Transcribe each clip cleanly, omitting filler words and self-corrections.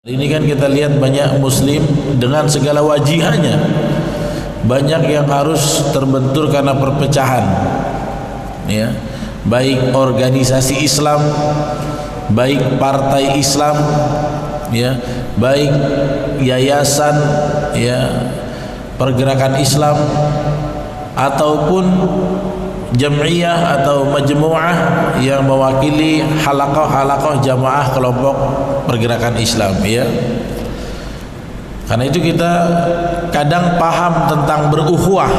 Ini kan kita lihat banyak muslim dengan segala wajihannya, banyak yang harus terbentur karena perpecahan, ya, baik organisasi Islam, baik partai Islam, ya, baik yayasan, ya, pergerakan Islam, ataupun jam'iyah atau majmu'ah yang mewakili halaqah jamaah kelompok pergerakan Islam, ya. Karena itu kita kadang paham tentang berukhuwah,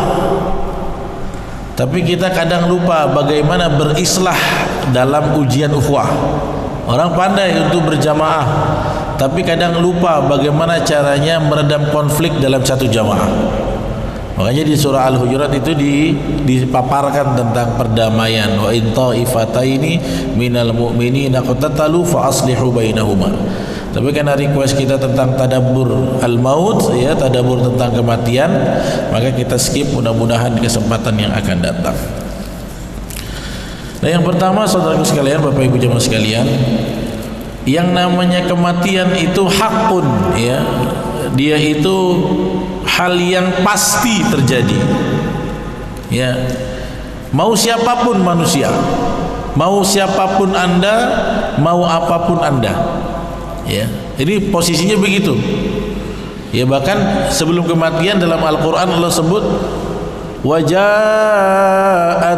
tapi kita kadang lupa bagaimana berislah dalam ujian ukhuwah. Orang pandai untuk berjamaah, tapi kadang lupa bagaimana caranya meredam konflik dalam satu jamaah. Makanya di surah Al-Hujurat itu dipaparkan tentang perdamaian. Wa in ta'ifataini minal mu'minina qatatalu fa aslihu bainahuma. Tapi karena request kita tentang tadabbur al-maut, ya, tadabbur tentang kematian, maka kita skip, mudah-mudahan di kesempatan yang akan datang. Nah, yang pertama, saudaraku sekalian, Bapak Ibu jemaah sekalian, yang namanya kematian itu hakun, ya. Dia itu hal yang pasti terjadi, ya. Mau siapapun manusia, mau siapapun Anda, mau apapun Anda, ya. Ini posisinya begitu, ya. Bahkan sebelum kematian dalam Al-Quran Allah sebut wajaat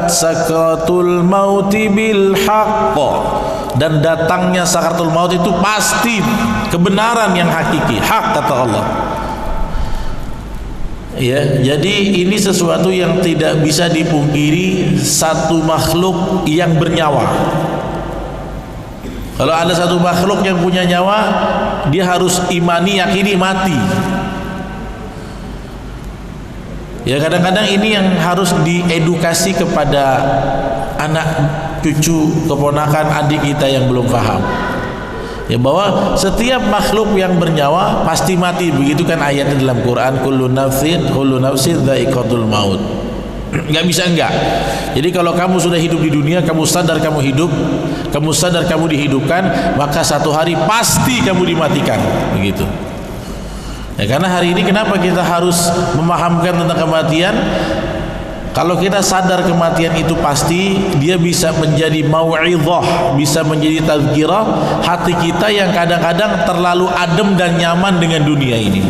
sakratul mauti bil haqq, dan datangnya sakaratul maut itu pasti kebenaran yang hakiki, hak kata Allah. Ya, jadi ini sesuatu yang tidak bisa dipungkiri satu makhluk yang bernyawa. Kalau ada satu makhluk yang punya nyawa, dia harus imani, yakini mati. Ya, kadang-kadang ini yang harus diedukasi kepada anak, cucu, keponakan, adik kita yang belum paham, ya, bahwa setiap makhluk yang bernyawa pasti mati. Begitu kan ayatnya dalam Quran, kullu nafsin dha'iqatul maut. Nggak bisa enggak. Jadi kalau kamu sudah hidup di dunia, kamu sadar kamu hidup, kamu sadar kamu dihidupkan, maka satu hari pasti kamu dimatikan. Begitu. Ya, karena hari ini kenapa kita harus memahamkan tentang kematian? Kalau kita sadar kematian itu pasti, dia bisa menjadi mau'izah, bisa menjadi tazkirah hati kita yang kadang-kadang terlalu adem dan nyaman dengan dunia ini.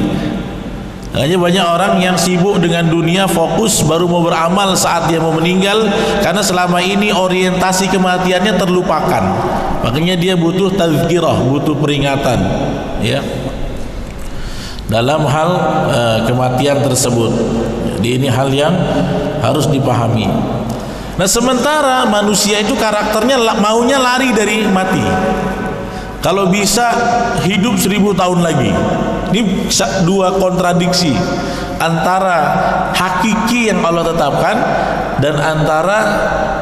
Hanya banyak orang yang sibuk dengan dunia, fokus baru mau beramal saat dia mau meninggal, karena selama ini orientasi kematiannya terlupakan. Makanya dia butuh tazkirah, butuh peringatan, ya, dalam hal kematian tersebut. Jadi ini hal yang harus dipahami. Nah, sementara manusia itu karakternya maunya lari dari mati. Kalau bisa hidup 1000 tahun lagi. Ini dua kontradiksi antara hakiki yang Allah tetapkan dan antara,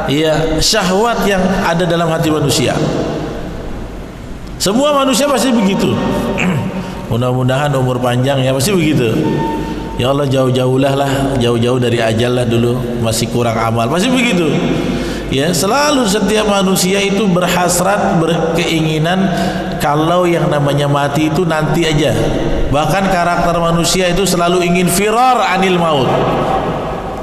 ya, syahwat yang ada dalam hati manusia. Semua manusia pasti begitu. Mudah-mudahan umur panjang, ya, pasti begitu. Ya Allah, jauh-jauh dari ajal lah dulu, masih kurang amal, pasti begitu. Ya, selalu setiap manusia itu berhasrat, berkeinginan kalau yang namanya mati itu nanti aja. Bahkan karakter manusia itu selalu ingin firar anil maut,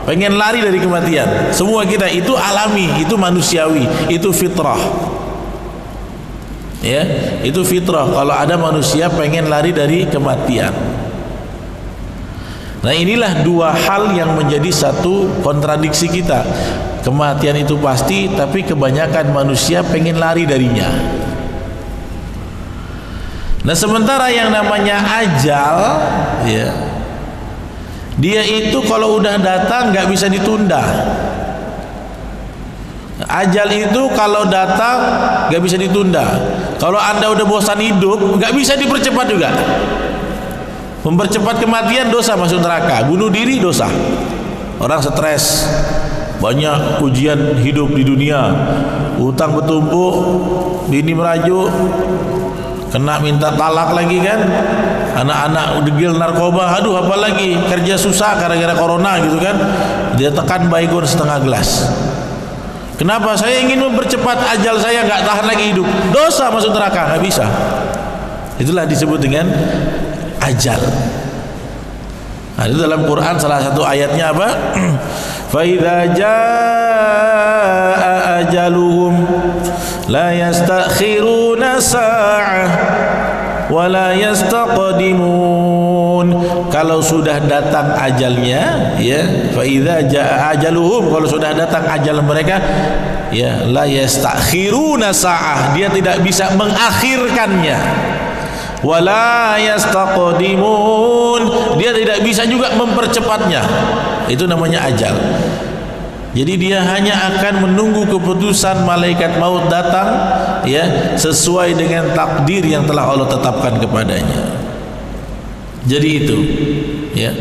pengen lari dari kematian. Semua kita itu alami, itu manusiawi, itu fitrah. Ya, itu fitrah. Kalau ada manusia pengen lari dari kematian. Nah, inilah dua hal yang menjadi satu kontradiksi kita. Kematian itu pasti, tapi kebanyakan manusia pengen lari darinya. Nah, sementara yang namanya ajal, ya, dia itu kalau udah datang nggak bisa ditunda. Ajal itu kalau datang nggak bisa ditunda. Kalau Anda udah bosan hidup, nggak bisa dipercepat juga. Mempercepat kematian dosa, masuk neraka. Bunuh diri dosa. Orang stres, banyak ujian hidup di dunia, utang bertumpuk, bini merajuk, kena minta talak lagi kan, anak-anak degil narkoba, aduh apalagi kerja susah gara-gara corona gitu kan, dia tekan baygon setengah gelas. Kenapa? Saya ingin mempercepat ajal saya, nggak tahan lagi hidup. Dosa, masuk neraka, nggak bisa. Itulah disebut dengan ajal. Nah, itu dalam Quran salah satu ayatnya apa? Fa idza jaa ajaluhum la yastakhiruna sa'ah wa la yastaqdimun. Kalau sudah datang ajalnya, ya, fa idza jaa ajaluhum, kalau sudah datang ajal mereka, ya, la yastakhiruna sa'ah, dia tidak bisa mengakhirkannya. Wala yastaqdimun, dia tidak bisa juga mempercepatnya. Itu namanya ajal. Jadi dia hanya akan menunggu keputusan malaikat maut datang, ya, sesuai dengan takdir yang telah Allah tetapkan kepadanya. Jadi itu, ya.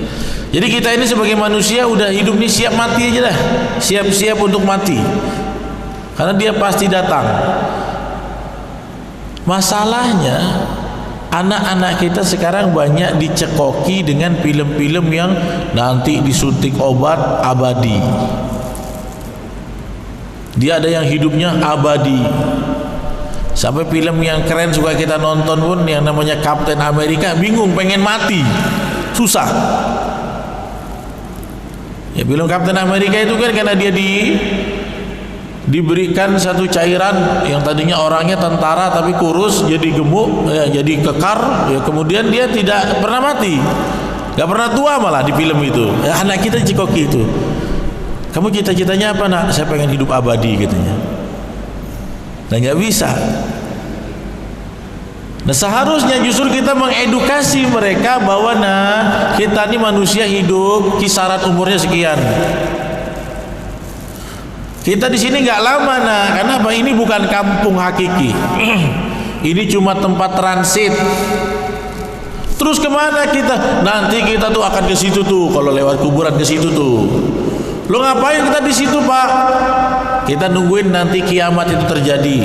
Jadi kita ini sebagai manusia udah hidup ini siap mati aja dah, siap-siap untuk mati, karena dia pasti datang. Masalahnya anak-anak kita sekarang banyak dicekoki dengan film-film yang nanti disuntik obat abadi. Dia ada yang hidupnya abadi. Sampai film yang keren suka kita nonton pun, yang namanya Captain America, bingung pengen mati, susah. Ya, film Captain America itu kan karena dia diberikan satu cairan yang tadinya orangnya tentara tapi kurus jadi gemuk, ya, jadi kekar, ya, kemudian dia tidak pernah mati, gak pernah tua malah di film itu. Ya, anak kita dicikoki itu. Kamu cita-citanya apa, nak? Saya pengen hidup abadi katanya. Nah, gak bisa. Nah, seharusnya justru kita mengedukasi mereka bahwa nah, kita ini manusia hidup kisaran umurnya sekian. Kita di sini nggak lama, nah, karena apa? Ini bukan kampung hakiki. Ini cuma tempat transit. Terus kemana kita? Nanti kita tuh akan ke situ tuh, kalau lewat kuburan ke situ tuh. Lo ngapain kita di situ, Pak? Kita nungguin nanti kiamat itu terjadi.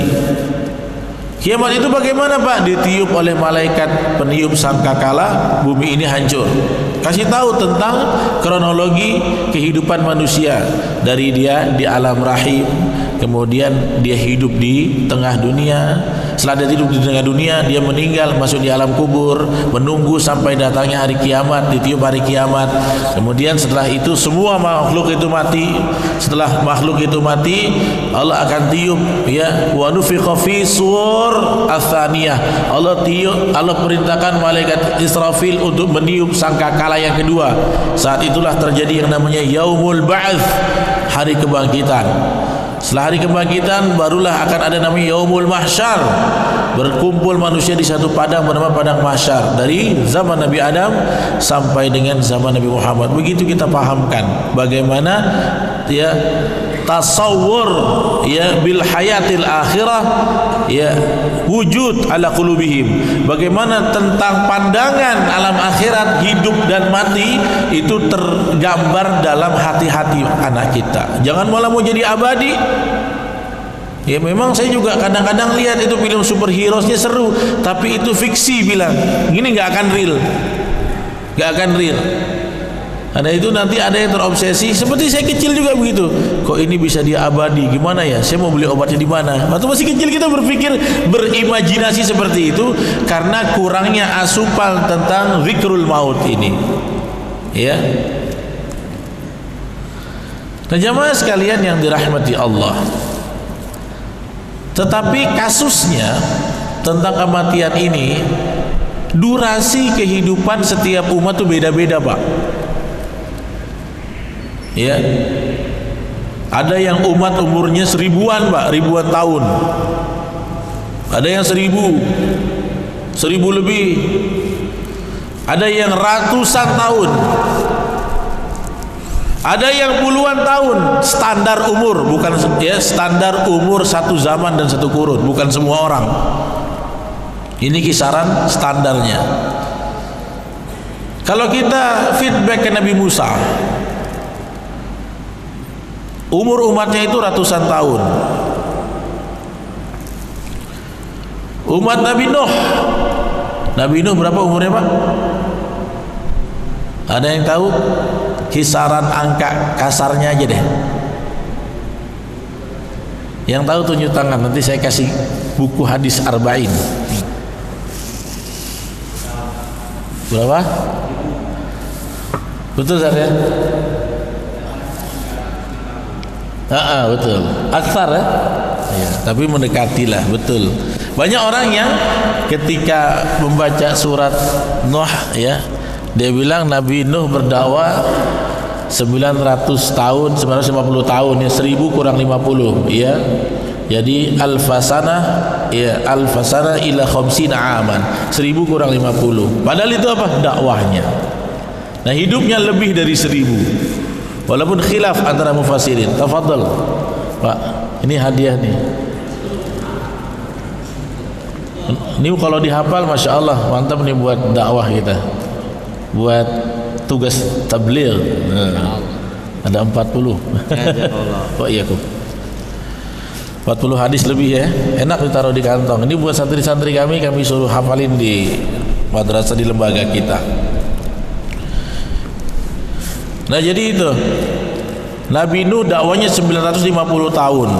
Kiamat itu bagaimana, Pak? Ditiup oleh malaikat peniup sangkakala, bumi ini hancur. Kasih tahu tentang kronologi kehidupan manusia, dari dia di alam rahim, kemudian dia hidup di tengah dunia. Setelah dia hidup di tengah dunia, dia meninggal, masuk di alam kubur, menunggu sampai datangnya hari kiamat, ditiup hari kiamat. Kemudian setelah itu semua makhluk itu mati. Setelah makhluk itu mati, Allah akan tiup, ya, wa nufikha fi sur ats-tsaniyah. Allah tiup, Allah perintahkan malaikat Israfil untuk meniup sangkakala yang kedua. Saat itulah terjadi yang namanya yaumul ba'ts, hari kebangkitan. Setelah hari kebangkitan barulah akan ada namanya yaumul mahsyar, berkumpul manusia di satu padang bernama padang mahsyar, dari zaman Nabi Adam sampai dengan zaman Nabi Muhammad. Begitu kita pahamkan bagaimana, ya, tasawwur, ya, bil hayatil akhirah, ya, wujud ala qulubihim. Bagaimana tentang pandangan alam akhirat, hidup dan mati itu tergambar dalam hati-hati anak kita. Jangan malah mau jadi abadi. Ya, memang saya juga kadang-kadang lihat itu film superhero-nya seru, tapi itu fiksi, bilang gini, nggak akan real, nggak akan real. Karena itu nanti ada yang terobsesi. Seperti saya kecil juga begitu. Kok ini bisa dia abadi? Gimana ya? Saya mau beli obatnya di mana? Waktu masih kecil kita berpikir, berimajinasi seperti itu karena kurangnya asupan tentang zikrul maut ini. Ya. Nah, jamaah sekalian yang dirahmati Allah. Tetapi kasusnya tentang kematian ini, durasi kehidupan setiap umat itu beda-beda, Pak. Ya, ada yang umat umurnya 1000-an, Pak, ribuan tahun. Ada yang 1000 lebih. Ada yang ratusan tahun. Ada yang puluhan tahun. Standar umur, bukan, ya, standar umur satu zaman dan satu kurun, bukan semua orang. Ini kisaran standarnya. Kalau kita feedback ke Nabi Musa, umur umatnya itu ratusan tahun. Umat Nabi Nuh berapa umurnya, Pak? Ada yang tahu? Kisaran angka kasarnya aja deh. Yang tahu tunjuk tangan, nanti saya kasih buku hadis arba'in. Berapa? Betul Ustaz ya? Betul. Aksar ya? Ya, tapi mendekatilah, betul. Banyak orang yang ketika membaca surat Nuh ya, dia bilang Nabi Nuh berdakwah 900 tahun, 950 tahun ya, 1000 kurang 50 ya. Jadi alfasana ya, alfasana ila khamsina aman, 1000 kurang 50. Padahal itu apa? Dakwahnya. Nah, hidupnya lebih dari 1000. Walaupun khilaf antara mufassirin. Tafadhal Pak, ini hadiah nih. Ini kalau dihafal Masya Allah mantap nih buat dakwah kita, buat tugas tabligh. Ada 40. Wa iyakum. 40 hadis lebih ya. Enak ditaruh di kantong. Ini buat santri-santri kami suruh hafalin di madrasah di lembaga kita. Nah, jadi itu Nabi Nuh dakwanya 950 tahun.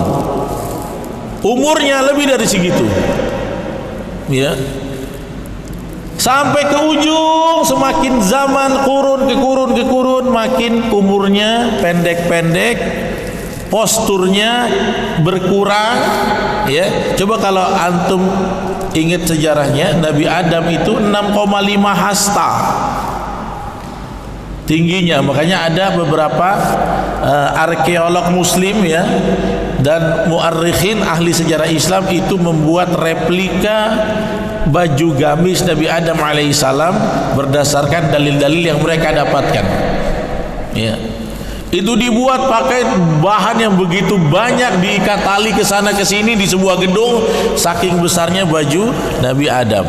Umurnya lebih dari segitu. Ya. Sampai ke ujung, semakin zaman kurun ke kurun makin umurnya pendek-pendek, posturnya berkurang ya. Coba kalau antum ingat sejarahnya, Nabi Adam itu 6,5 hasta tingginya. Makanya ada beberapa arkeolog muslim ya dan muarrikhin ahli sejarah Islam itu membuat replika baju gamis Nabi Adam alaihissalam berdasarkan dalil-dalil yang mereka dapatkan ya. Itu dibuat pakai bahan yang begitu banyak, diikat tali ke sana ke sini di sebuah gedung, saking besarnya baju Nabi Adam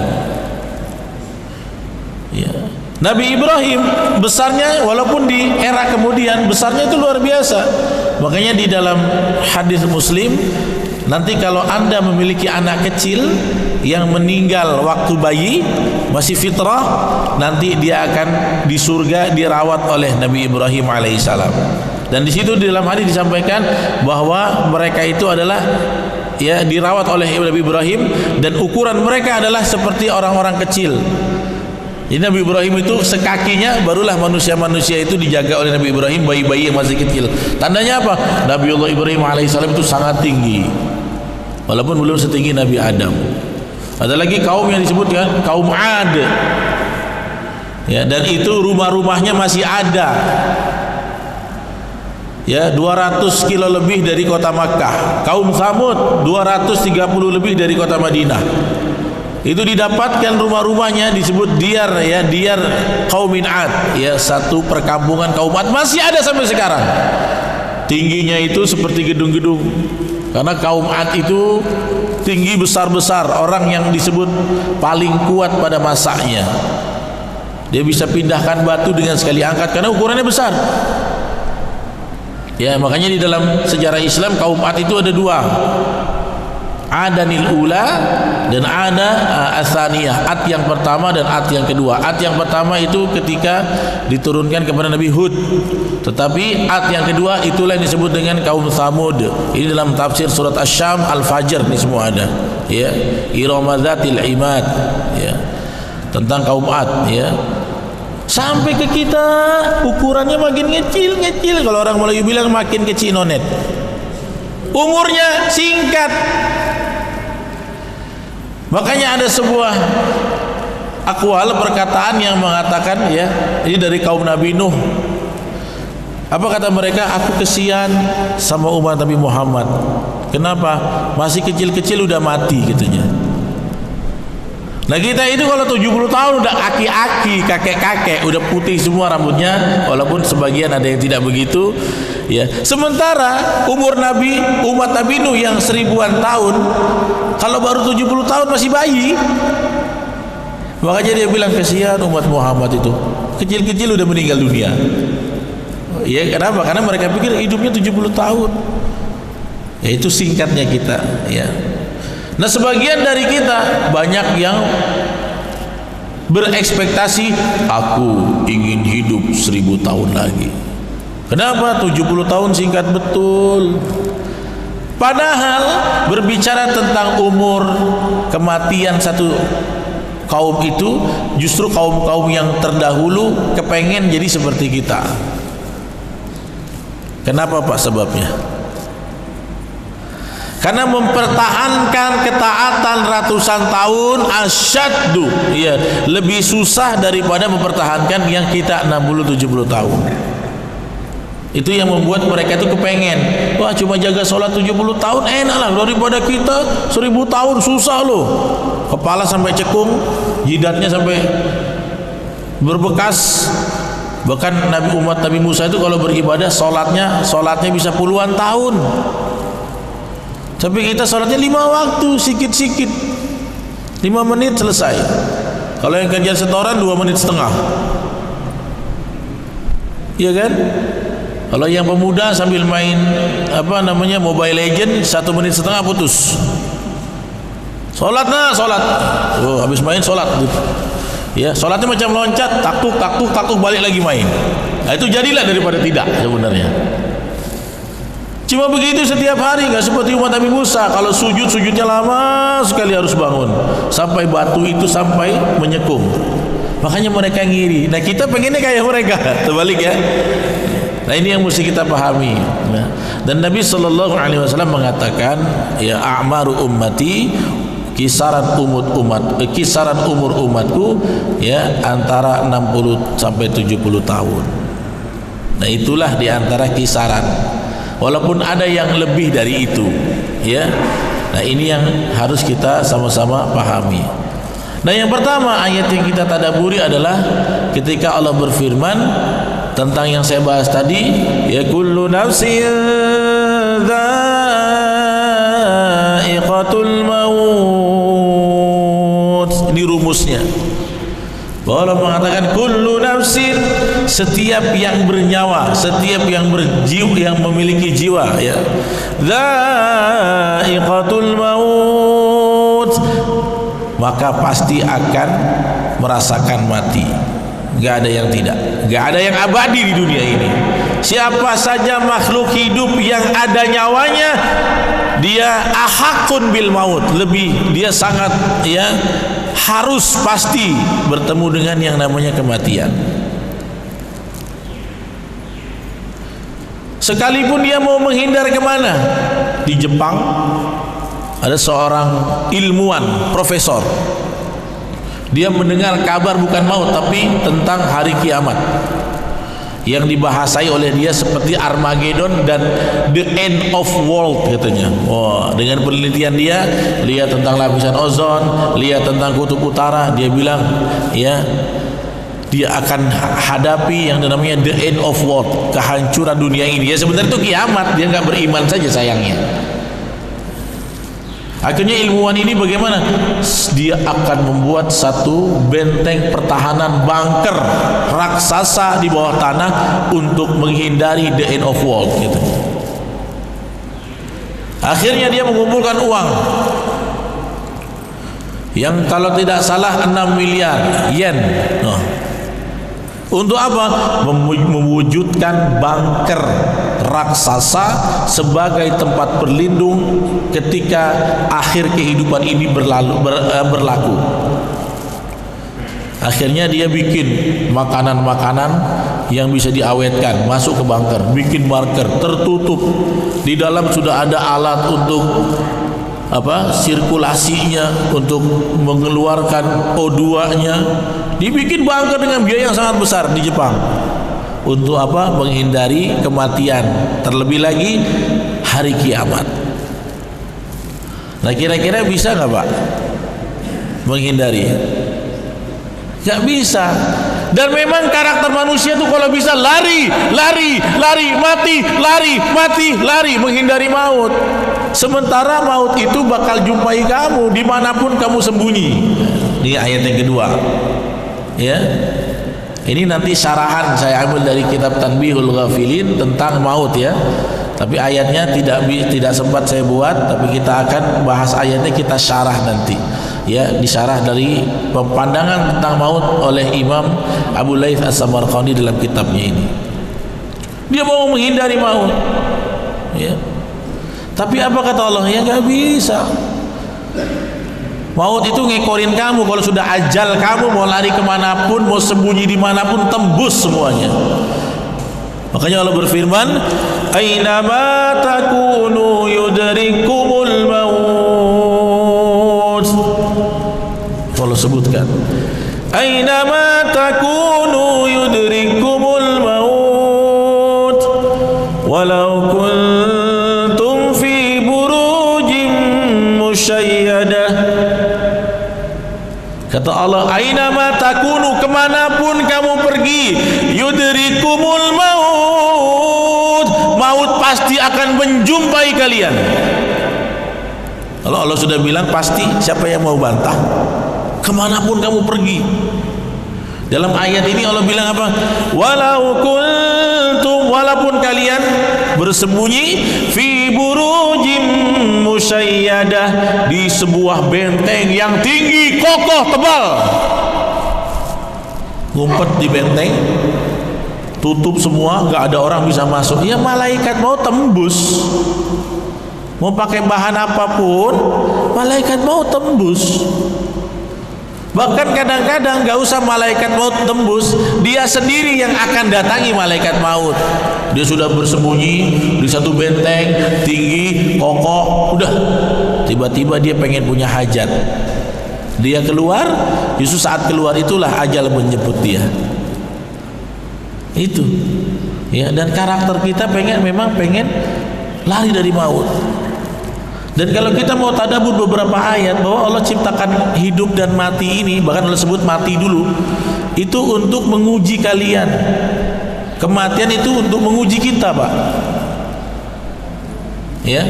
ya. Nabi Ibrahim besarnya walaupun di era kemudian besarnya itu luar biasa. Makanya di dalam hadis Muslim, nanti kalau Anda memiliki anak kecil yang meninggal waktu bayi masih fitrah, nanti dia akan di surga dirawat oleh Nabi Ibrahim alaihissalam. Dan di situ di dalam hadis disampaikan bahwa mereka itu adalah ya dirawat oleh Nabi Ibrahim dan ukuran mereka adalah seperti orang-orang kecil. Jadi Nabi Ibrahim itu sekakinya, barulah manusia-manusia itu dijaga oleh Nabi Ibrahim, bayi-bayi yang masih kecil. Tandanya apa? Nabiullah Ibrahim alaihissalam itu sangat tinggi, walaupun belum setinggi Nabi Adam. Ada lagi kaum yang disebutkan kaum Ad ya, dan itu rumah-rumahnya masih ada ya, 200 kilo lebih dari kota Makkah. Kaum Tsamud 230 lebih dari kota Madinah. Itu didapatkan rumah-rumahnya disebut diyar ya, diyar kaumin Ad ya, satu perkampungan kaum Ad masih ada sampai sekarang. Tingginya itu seperti gedung-gedung, karena kaum Ad itu tinggi besar-besar, orang yang disebut paling kuat pada masanya. Dia bisa pindahkan batu dengan sekali angkat karena ukurannya besar. Ya, makanya di dalam sejarah Islam kaum Ad itu ada dua. Adanil ula dan ada atsaniyah, Ad yang pertama dan Ad yang kedua. Ad yang pertama itu ketika diturunkan kepada Nabi Hud, tetapi Ad yang kedua itulah yang disebut dengan kaum Tsamud. Ini dalam tafsir surat Asy-Syam, Al-Fajr, ini semua ada ya, Iromadzatil Imad ya, tentang kaum Ad ya. Sampai ke kita ukurannya makin kecil. Kalau orang Melayu bilang makin kecil nonet. Umurnya singkat. Makanya ada sebuah akwal, perkataan yang mengatakan ya, ini dari kaum Nabi Nuh. Apa kata mereka? Aku kesian sama umat Nabi Muhammad. Kenapa? Masih kecil-kecil udah mati katanya. Nah, kita itu kalau 70 tahun udah aki-aki, kakek-kakek, udah putih semua rambutnya, walaupun sebagian ada yang tidak begitu ya. Sementara umur Nabi, umat Nabi Nuh yang 1000-an tahun, kalau baru 70 tahun masih bayi. Makanya dia bilang kesian umat Muhammad itu, kecil-kecil udah meninggal dunia. Ya, kenapa? Karena mereka pikir hidupnya 70 tahun. Ya, itu singkatnya kita ya. Nah, sebagian dari kita banyak yang berekspektasi, aku ingin hidup 1000 tahun lagi. Kenapa? 70 tahun singkat betul. Padahal berbicara tentang umur, kematian satu kaum itu justru kaum-kaum yang terdahulu kepengen jadi seperti kita. Kenapa Pak sebabnya? Karena mempertahankan ketaatan ratusan tahun asyaddu, ya, lebih susah daripada mempertahankan yang kita 60-70 tahun. Itu yang membuat mereka itu kepengen, wah cuma jaga sholat 70 tahun enak lah daripada kita 1000 tahun susah loh. Kepala sampai cekung, jidatnya sampai berbekas. Bahkan umat Nabi Musa itu kalau beribadah sholatnya bisa puluhan tahun. Tapi kita sholatnya 5 waktu, sikit-sikit, 5 menit selesai. Kalau yang kerja setoran 2 menit setengah, iya kan? Kalau yang pemuda sambil main Mobile Legend 1 menit setengah putus. Sholat, habis main sholat. Ya, sholatnya macam loncat, taktuk balik lagi main. Nah, itu jadilah daripada tidak sebenarnya. Cuma begitu setiap hari, nggak seperti umat Nabi Musa. Kalau sujudnya lama sekali, harus bangun sampai batu itu sampai menyekung. Makanya mereka ngiri. Nah, kita pengennya kayak mereka, terbalik ya. Nah, ini yang mesti kita pahami. Dan Nabi Shallallahu Alaihi Wasallam mengatakan, ya a'maru ummati, kisaran umur umatku ya antara 60 sampai 70 tahun. Nah, itulah di antara kisaran. Walaupun ada yang lebih dari itu, ya. Nah, ini yang harus kita sama-sama pahami. Nah, yang pertama ayat yang kita tadabburi adalah ketika Allah berfirman tentang yang saya bahas tadi, ya kullu nafsin dha'iqatul maut. Ini rumusnya. Bahwa Allah mengatakan kullu nafsin, setiap yang bernyawa, setiap yang berjiwa, yang memiliki jiwa, ya, dha'iqatul maut, maka pasti akan merasakan mati. Gak ada yang tidak, gak ada yang abadi di dunia ini. Siapa saja makhluk hidup yang ada nyawanya, dia ahakun bil maut, lebih dia sangat, ya, harus pasti bertemu dengan yang namanya kematian. Sekalipun dia mau menghindar kemana. Di Jepang ada seorang ilmuwan, profesor. Dia mendengar kabar bukan maut tapi tentang hari kiamat yang dibahasai oleh dia seperti Armageddon dan the end of world katanya. Wah, dengan penelitian dia, lihat tentang lapisan ozon, lihat tentang kutub utara, dia bilang, ya, dia akan hadapi yang namanya the end of world, kehancuran dunia ini. Ya, sebenarnya itu kiamat, dia nggak beriman saja sayangnya. Akhirnya ilmuwan ini bagaimana? Dia akan membuat satu benteng pertahanan bunker raksasa di bawah tanah untuk menghindari the end of world gitu. Akhirnya dia mengumpulkan uang yang kalau tidak salah 6 miliar yen. Untuk apa? Mewujudkan bunker raksasa sebagai tempat berlindung ketika akhir kehidupan ini berlaku. Akhirnya dia bikin makanan-makanan yang bisa diawetkan, masuk ke bunker, bikin bunker tertutup. Di dalam sudah ada alat untuk sirkulasinya, untuk mengeluarkan O2-nya. Dibikin bunker dengan biaya yang sangat besar di Jepang. Untuk apa? Menghindari kematian, terlebih lagi hari kiamat. Nah, kira-kira bisa nggak Pak menghindari? Nggak bisa. Dan memang karakter manusia itu kalau bisa lari, mati, menghindari maut. Sementara maut itu bakal jumpai kamu dimanapun kamu sembunyi. Ini ayat yang kedua. Ya, ini nanti syarahan saya ambil dari kitab Tanbihul Ghafilin tentang maut ya. Tapi ayatnya tidak sempat saya buat, tapi kita akan bahas ayatnya, kita syarah nanti. Ya, disyarah dari pandangan tentang maut oleh Imam Abu Laits As-Samarqandi dalam kitabnya ini. Dia mau menghindari maut. Ya. Tapi apa kata Allah? Ya nggak bisa. Maut itu ngekorin kamu. Kalau sudah ajal kamu, mau lari kemanapun, mau sembunyi dimanapun, tembus semuanya. Makanya Allah berfirman, Aynama takunu yudrikumul maut. Allah sebutkan, Aynama takunu yudrikumul maut walau kuntum fi burujin musyayyadah. Kata Allah, Aynama takunu, kemanapun kamu pergi, yudrikumul maut, maut pasti akan menjumpai kalian. Kalau Allah sudah bilang pasti, siapa yang mau bantah? Kemanapun kamu pergi. Dalam ayat ini Allah bilang apa? Walau kuntum, walaupun kalian bersembunyi fi burujim musyayyadah, di sebuah benteng yang tinggi, kokoh, tebal. Ngumpet di benteng, tutup semua, nggak ada orang bisa masuk. Ya malaikat mau tembus. Mau pakai bahan apapun, malaikat mau tembus. Bahkan kadang-kadang gak usah malaikat maut tembus, dia sendiri yang akan datangi malaikat maut. Dia sudah bersembunyi di satu benteng tinggi, kokoh, udah tiba-tiba dia pengen punya hajat. Dia keluar, justru saat keluar itulah ajal menjemput dia. Itu ya, dan karakter kita memang pengen lari dari maut. Dan kalau kita mau tadabbur beberapa ayat bahwa Allah ciptakan hidup dan mati ini, bahkan Allah sebut mati dulu, itu untuk menguji kalian. Kematian itu untuk menguji kita, Pak. Ya.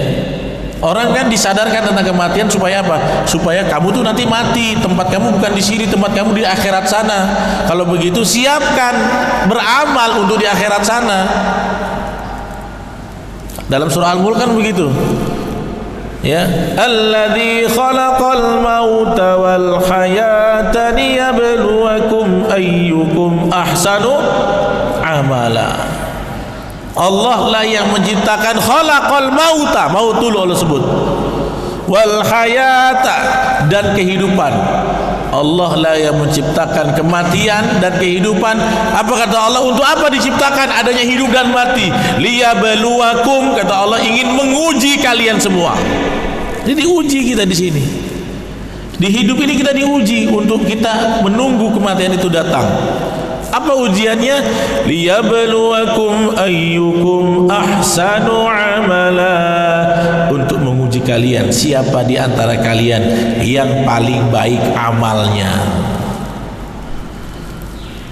Orang kan disadarkan tentang kematian supaya apa? Supaya kamu tuh nanti mati, tempat kamu bukan di sini, tempat kamu di akhirat sana. Kalau begitu siapkan beramal untuk di akhirat sana. Dalam surah Al-Mulk kan begitu. Ya, alladzi khalaqal mauta wal hayata liyabluwakum ayyukum ahsanu amala. Allah lah yang menciptakan khalaqal mauta, maut dulu Allah sebut, wal hayata, dan kehidupan. Allah lah yang menciptakan kematian dan kehidupan. Apa kata Allah? Untuk apa diciptakan adanya hidup dan mati? Liyabluwakum, kata Allah, ingin menguji kalian semua. Jadi uji kita di sini. Di hidup ini kita diuji untuk kita menunggu kematian itu datang. Apa ujiannya? Liyabluwakum ayyukum ahsanu amala, untuk menguji kalian siapa di antara kalian yang paling baik amalnya.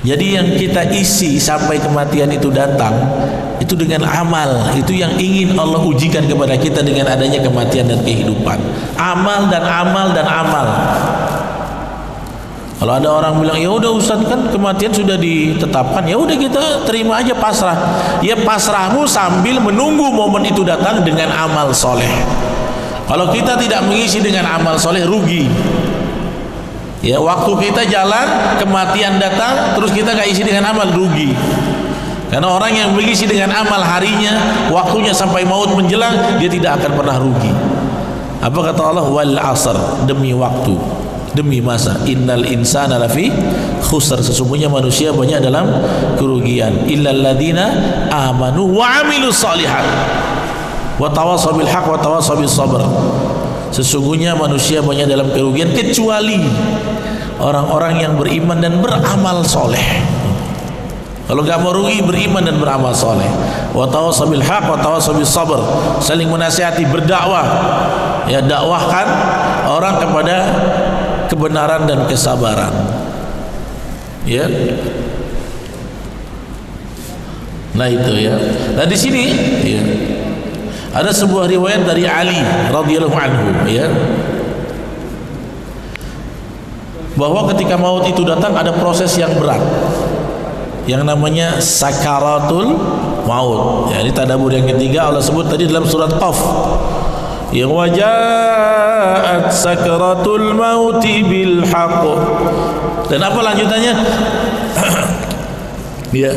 Jadi yang kita isi sampai kematian itu datang, itu dengan amal. Itu yang ingin Allah ujikan kepada kita dengan adanya kematian dan kehidupan. Amal dan amal dan amal. Kalau ada orang bilang, ya udah Ustaz, kan kematian sudah ditetapkan, ya udah kita terima aja, pasrah. Ya pasrahmu sambil menunggu momen itu datang dengan amal soleh. Kalau kita tidak mengisi dengan amal soleh, rugi. Ya, waktu kita jalan, kematian datang, terus kita gak isi dengan amal, rugi. Karena orang yang mengisi dengan amal harinya, waktunya sampai maut menjelang, dia tidak akan pernah rugi. Apa kata Allah? Wal asr, demi waktu, demi masa, innal insana lafi khusr, sesungguhnya manusia banyak dalam kerugian, illal ladzina amanu wa amilus shalihat wa tawassaw bil haqq wa tawassaw bis sabr. Sesungguhnya manusia banyak dalam kerugian kecuali orang-orang yang beriman dan beramal soleh. Kalau nggak mau rugi, beriman dan beramal soleh. Wa tawassaw bil haqq wa tawassaw bis sabr, saling menasihati, berdakwah. Ya, dakwahkan orang kepada kebenaran dan kesabaran. Ya. Nah itu ya. Nah di sini ya, ada sebuah riwayat dari Ali radhiyallahu anhu, ya, bahwa ketika maut itu datang ada proses yang berat yang namanya sakaratul maut. Ya, ini tadabbur yang ketiga Allah sebut tadi dalam surat Qaf. Ya, wajaat sakaratul mauti bil haqq. Dan apa lanjutannya? Ya,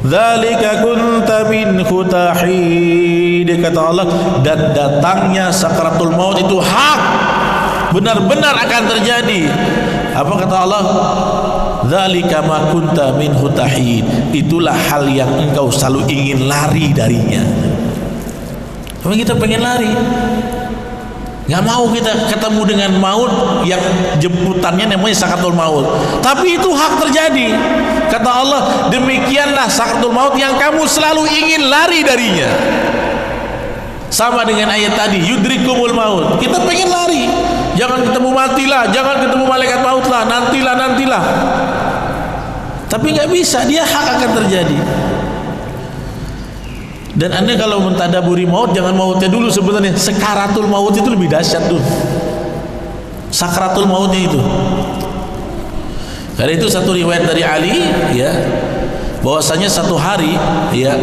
dzalika kunta minhu tahid, kata Allah, dan datangnya sakaratul maut itu hak. benar-benar akan terjadi. Apa kata Allah? Dzalika ma kunta minhu tahid. Itulah hal yang engkau selalu ingin lari darinya. Memang kita pengen lari, nggak mau kita ketemu dengan maut yang jemputannya namanya sakaratul maut. Tapi itu hak terjadi. Kata Allah, demikianlah sakaratul maut yang kamu selalu ingin lari darinya. Sama dengan ayat tadi, yudrikumul maut. Kita pengen lari, jangan ketemu matilah, jangan ketemu malaikat maut lah, nantilah. Tapi nggak bisa, dia hak akan terjadi. Dan Anda kalau mentadaburi maut, jangan mautnya dulu sebenarnya. Sakaratul maut itu lebih dahsyat tuh. Sakaratul mautnya itu. Karena itu satu riwayat dari Ali, ya, bahwasanya satu hari, ya,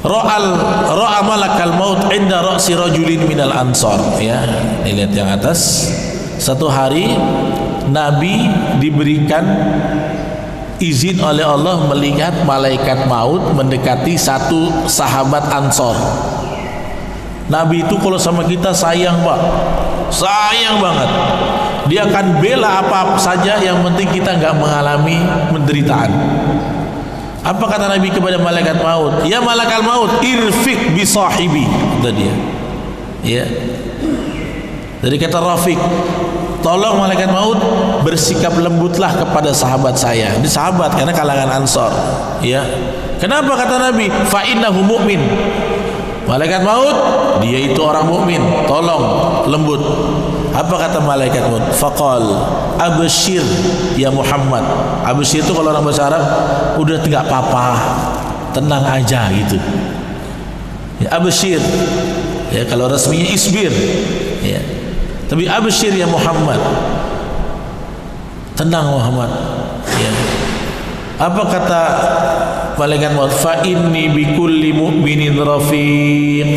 ra'a malakal maut inda ra'si rajulin minal ansar, ya. Ini lihat yang atas. Satu hari Nabi diberikan izin oleh Allah melihat malaikat maut mendekati satu sahabat Ansor. Nabi itu kalau sama kita sayang, Pak, sayang banget. Dia akan bela apa saja yang penting kita nggak mengalami penderitaan. Apa kata Nabi kepada malaikat maut? Ya malaikat maut, irfik bi sahibi, kata dia. Ya. Dari kata rafiq, tolong malaikat maut bersikap lembutlah kepada sahabat saya. Ini sahabat karena kalangan Ansor, ya. Kenapa kata Nabi? Fa innahu mu'min. Malaikat maut, dia itu orang mukmin. Tolong lembut. Apa kata malaikat maut? Faqal abshir ya Muhammad. Abshir itu kalau orang bahasa Arab udah tidak apa-apa, tenang aja gitu. Ya, abshir. Ya, kalau resminya isbir. Ya. Tapi abshir ya Muhammad, tenang Muhammad, ya. Apa kata malaikat maut? Fa inni bikulli mu'minin rafiq.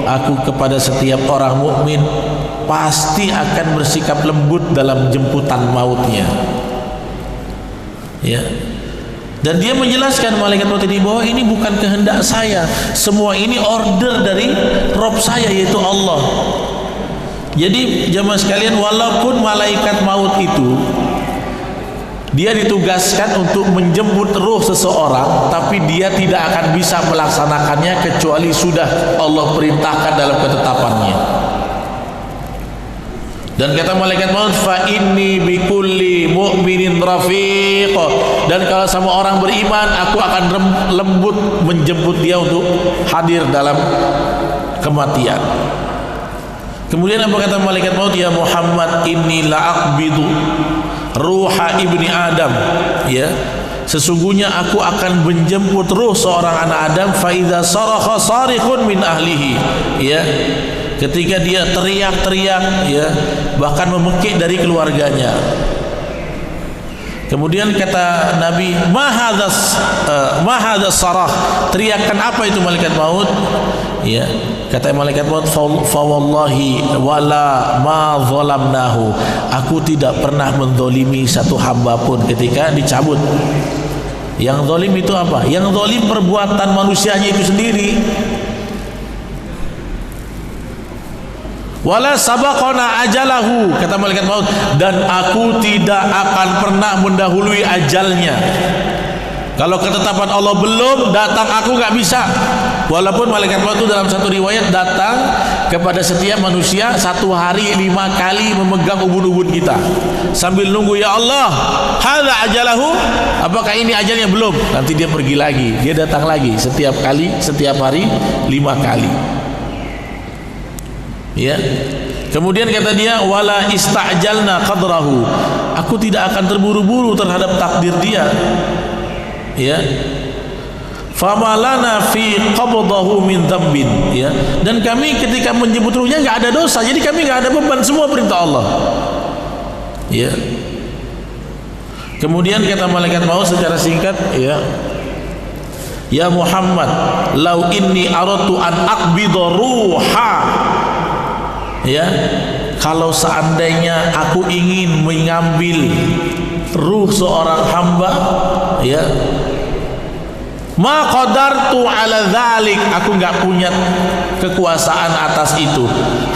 Aku kepada setiap orang mukmin pasti akan bersikap lembut dalam jemputan mautnya, ya. Dan dia menjelaskan malaikat maut ini bahwa ini bukan kehendak saya, semua ini order dari Rabb saya yaitu Allah. Jadi jemaah sekalian, walaupun malaikat maut itu dia ditugaskan untuk menjemput ruh seseorang, tapi dia tidak akan bisa melaksanakannya kecuali sudah Allah perintahkan dalam ketetapannya. Dan kata malaikat maut, fa inni bikulli mu'minin rafiq. Dan kalau sama orang beriman, aku akan lembut menjemput dia untuk hadir dalam kematian. Kemudian apa kata malaikat maut? Ya Muhammad, inni la'aqbidu ruha ibni Adam, ya, sesungguhnya aku akan menjemput ruh seorang anak Adam. Fa idza sarakha sarikhun min ahlihi, ya, ketika dia teriak-teriak, ya, bahkan memekik dari keluarganya. Kemudian kata Nabi, ma hadzas sarah, teriakan apa itu malaikat maut? Ya, kata malaikat maut, fa wallahi wala ma zalamnahu, aku tidak pernah menzalimi satu hamba pun ketika dicabut. Yang zalim itu apa? Yang zalim perbuatan manusianya itu sendiri. Wala sabaqana ajalahu, kata malaikat maut, dan aku tidak akan pernah mendahului ajalnya. Kalau ketetapan Allah belum datang, aku nggak bisa. Walaupun malaikat maut itu dalam satu riwayat datang kepada setiap manusia satu hari 5 kali memegang ubun-ubun kita sambil nunggu, ya Allah, hadza ajalahu, apakah ini ajalnya? Belum. Nanti dia pergi lagi, dia datang lagi setiap hari 5 kali. Ya. Kemudian kata dia, wala istajalna qadrahu, aku tidak akan terburu-buru terhadap takdir dia. Ya. Famalana fi qabdahu min dzambin, ya. Dan kami ketika menjemput ruhnya enggak ada dosa, jadi kami enggak ada beban, semua perintah Allah. Ya. Kemudian kata malaikat maut secara singkat, ya, ya Muhammad, lau inni aratu an aqbidha ruha, ya, kalau seandainya aku ingin mengambil ruh seorang hamba, ya, Ma qadartu ala dzalik, aku enggak punya kekuasaan atas itu.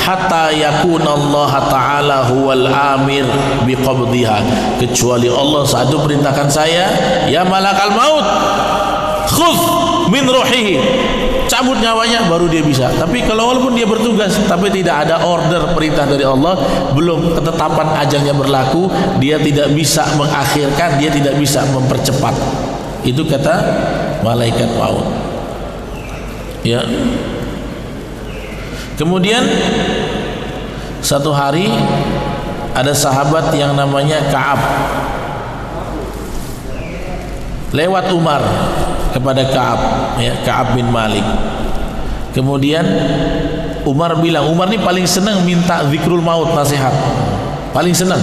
Hatta yakuna Allah Ta'ala huwal amir biqabdiha, kecuali Allah saat itu perintahkan saya, ya malakal maut, khudh min ruhihi, cabut nyawanya, baru dia bisa. Tapi kalau walaupun dia bertugas tapi tidak ada order perintah dari Allah, belum ketetapan ajalnya berlaku, dia tidak bisa mengakhirkan, dia tidak bisa mempercepat. Itu kata malaikat maut. Ya. Kemudian satu hari ada sahabat yang namanya Ka'ab lewat Umar kepada Ka'ab, ya, Ka'ab bin Malik. Kemudian Umar bilang, Umar ini paling senang minta zikrul maut, nasihat, paling senang,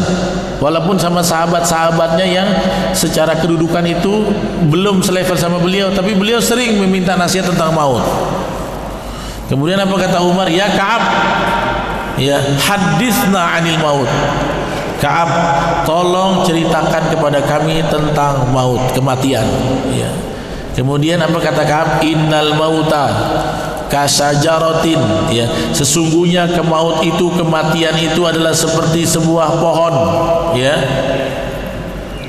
walaupun sama sahabat-sahabatnya yang secara kedudukan itu belum selevel sama beliau, tapi beliau sering meminta nasihat tentang maut. Kemudian apa kata Umar? Ya Ka'ab, ya hadisna anil maut. Ka'ab, tolong ceritakan kepada kami tentang maut, kematian. Ya. Kemudian apa kata Ka'ab? Innal mauta kasajaratin, ya, sesungguhnya kematian itu adalah seperti sebuah pohon, ya.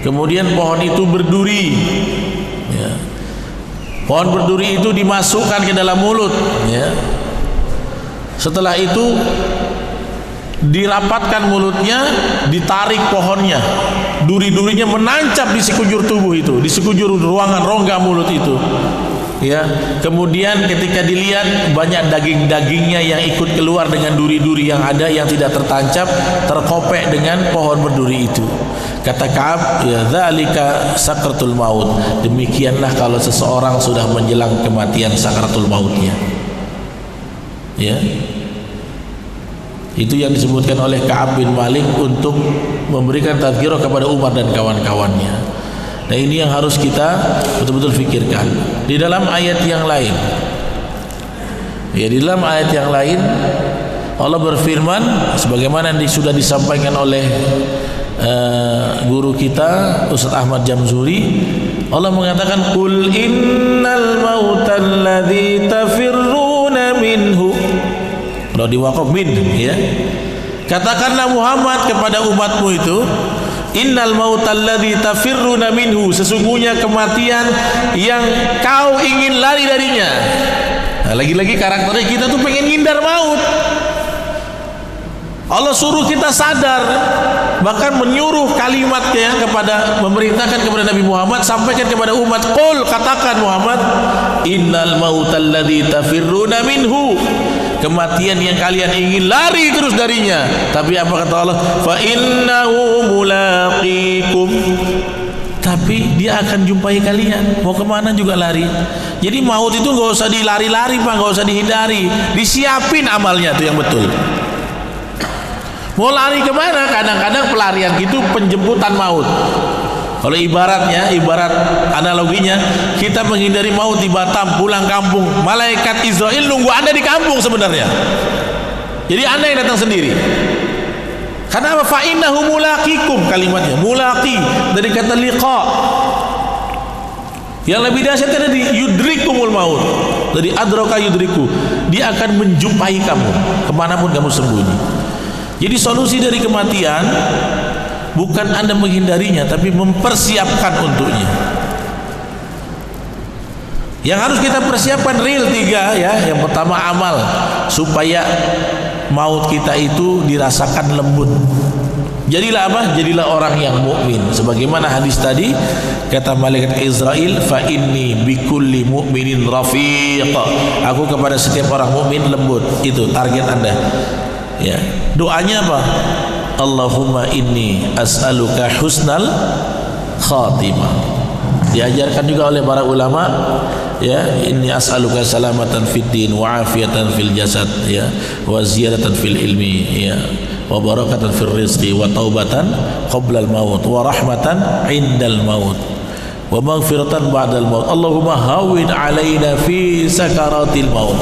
Kemudian pohon itu berduri, ya. Pohon berduri itu dimasukkan ke dalam mulut, ya. Setelah itu dirapatkan mulutnya, ditarik pohonnya, duri-durinya menancap di sekujur tubuh itu, di sekujur ruangan rongga mulut itu, ya. Kemudian ketika dilihat, banyak daging-dagingnya yang ikut keluar dengan duri-duri yang ada, yang tidak tertancap, terkopek dengan pohon berduri itu. Kata Ka'ab, ya dzalika sakratul maut, demikianlah kalau seseorang sudah menjelang kematian, sakratul mautnya, ya. Itu yang disebutkan oleh Ka'ab bin Malik untuk memberikan tazkirah kepada Umar dan kawan-kawannya. Nah, ini yang harus kita betul-betul fikirkan. Di dalam ayat yang lain, ya, di dalam ayat yang lain Allah berfirman, sebagaimana sudah disampaikan oleh guru kita Ustaz Ahmad Jamzuri, Allah mengatakan, qul innal mautal ladzi tafirruna minhu, kalau diwaqaf min, ya, katakanlah Muhammad kepada umatmu itu, innal mautal ladzi tafirruna minhu, sesungguhnya kematian yang kau ingin lari darinya. Nah, lagi-lagi karakternya kita tuh pengen ngindar maut. Allah suruh kita sadar, bahkan menyuruh kalimatnya kepada, memerintahkan kepada Nabi Muhammad, sampaikan kepada umat, qul, katakan Muhammad, innal mautal ladzi tafirruna minhu, kematian yang kalian ingin lari terus darinya. Tapi apa kata Allah? Fa innahu mulaqikum, tapi dia akan jumpai kalian, mau kemana juga lari. Jadi maut itu nggak usah dilari-lari Pak, nggak usah dihindari, disiapin amalnya tuh yang betul. Mau lari kemana? Kadang-kadang pelarian itu penjemputan maut. Kalau ibaratnya, ibarat analoginya, kita menghindari maut di Batam, pulang kampung, malaikat Israel nunggu Anda di kampung sebenarnya. Jadi Anda yang datang sendiri. Karena apa? Fa innahu mulaqikum, kalimatnya mulaqi dari kata liqa. Yang lebih dahsyat tadi yudrikumul maut, dari adraka yudriku, dia akan menjumpai kamu kemanapun kamu sembunyi. Jadi solusi dari kematian bukan Anda menghindarinya, tapi mempersiapkan untuknya. Yang harus kita persiapkan real 3, ya. Yang pertama amal, supaya maut kita itu dirasakan lembut. Jadilah apa? Jadilah orang yang mukmin. Sebagaimana hadis tadi, kata malaikat Israel, fa inni bikulli mu'minin rafiq, aku kepada setiap orang mukmin lembut. Itu target Anda, ya. Doanya apa? Allahumma inni as'aluka husnal khatimah. Diajarkan juga oleh para ulama, ya, inni as'aluka salamatan fid din wa afiatan fil jasad, ya, wa ziyadatan fil ilmi, ya, wa barakatan fil rizqi wa taubatan qabla al maut wa rahmatan indal maut wa maghfiratan ba'dal maut. Allahumma hawwin alaina fi sakaratil maut.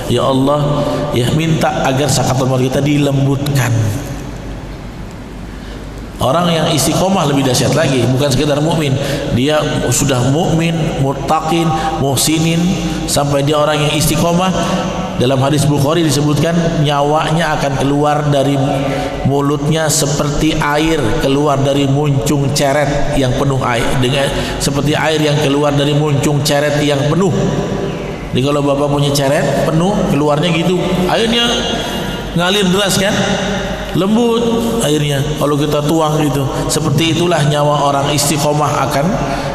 Ya Allah, ya, minta agar sakaratul maut kita dilembutkan. Orang yang istiqomah lebih dahsyat lagi, bukan sekedar mukmin, dia sudah mukmin, muttaqin, muhsinin, sampai dia orang yang istiqomah. Dalam hadis Bukhari disebutkan nyawanya akan keluar dari mulutnya seperti air keluar dari muncung ceret yang penuh air, dengan seperti air yang keluar dari muncung ceret yang penuh. Jadi kalau bapak punya ceret penuh, keluarnya gitu, airnya ngalir deras kan, lembut airnya kalau kita tuang gitu. Seperti itulah nyawa orang istiqomah akan